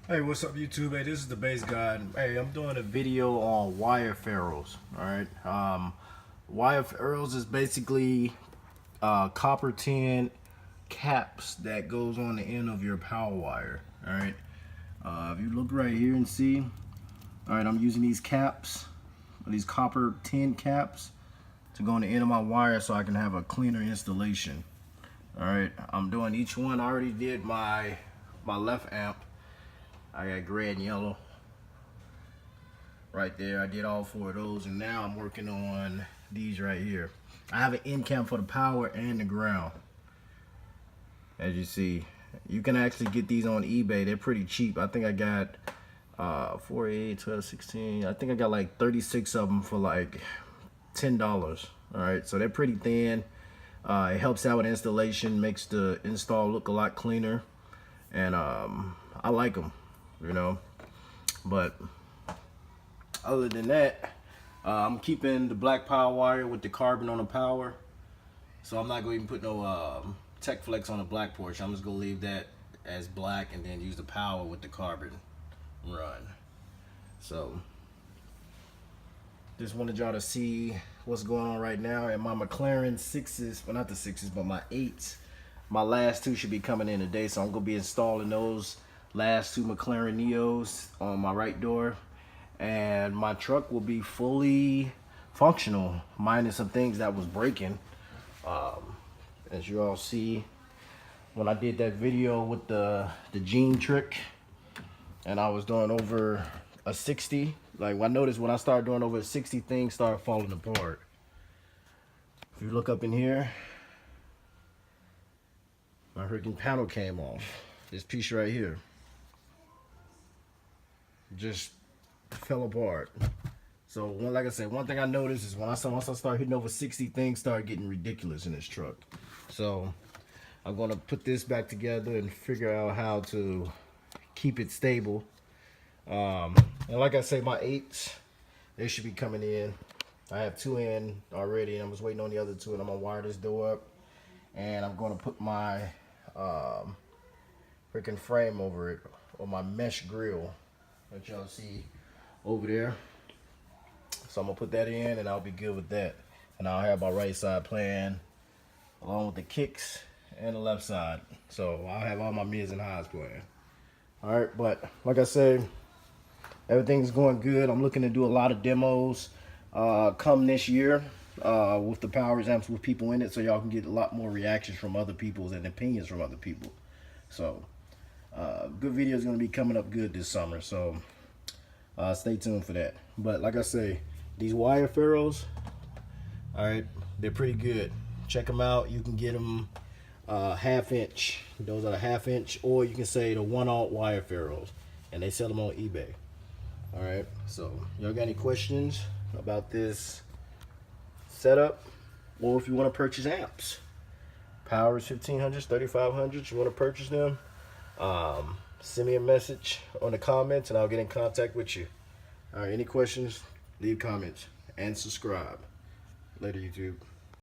Hey, what's up, YouTube? Hey, this is the Bass Guy. Hey, I'm doing a video on wire ferrules. All right. Wire ferrules is basically copper tin caps that goes on the end of your power wire. All right. If you look right here and see, all right, I'm using these caps, these copper tin caps, to go on the end of my wire so I can have a cleaner installation. All right. I'm doing each one. I already did my left amp. I got gray and yellow right there. I did all four of those, and now I'm working on these right here. I have an end cam for the power and the ground. As you see, you can actually get these on eBay. They're pretty cheap. I think I got 4, 8, 12, 16. I think I got like 36 of them for like $10. All right, so they're pretty thin. It helps out with installation, makes the install look a lot cleaner, and I like them, you know. But other than that, I'm keeping the black power wire with the carbon on the power, so I'm not going to even put no Tech Flex on the black portion. I'm just going to leave that as black and then use the power with the carbon run. So just wanted y'all to see what's going on right now. And my McLaren 6s, well, not the 6s, but my 8s, my last two should be coming in today, so I'm going to be installing those last two McLaren Neos on my right door, and my truck will be fully functional, minus some things that was breaking. As you all see, when I did that video with the gene trick, and I was doing over a 60, like I noticed when I started doing over a 60, things started falling apart. If you look up in here, my freaking panel came off. This piece right here just fell apart. So, like I said, one thing I noticed is once I start hitting over 60, things start getting ridiculous in this truck. So I'm gonna put this back together and figure out how to keep it stable. And like I say, my 8s, they should be coming in. I have 2 in already, and I'm just waiting on the other 2, and I'm gonna wire this door up, and I'm gonna put my freaking frame over it, or my mesh grill that y'all see over there. So I'm gonna put that in, and I'll be good with that. And I'll have my right side playing along with the kicks and the left side. So I'll have all my mids and highs playing. All right, but like I said, everything's going good. I'm looking to do a lot of demos come this year with the power amps with people in it, so y'all can get a lot more reactions from other people and opinions from other people. So good video is going to be coming up good this summer, so stay tuned for that. But like I say, these wire ferrules, all right, they're pretty good. Check them out. You can get them 1/2 inch. Those are the 1/2 inch, or you can say the 1/0 wire ferrules, and they sell them on eBay. All right, so y'all got any questions about this setup, or if you want to purchase amps, Powers 1500s, 3500s, you want to purchase them, send me a message on the comments and I'll get in contact with you. All right, any questions, leave comments and subscribe. Later, YouTube.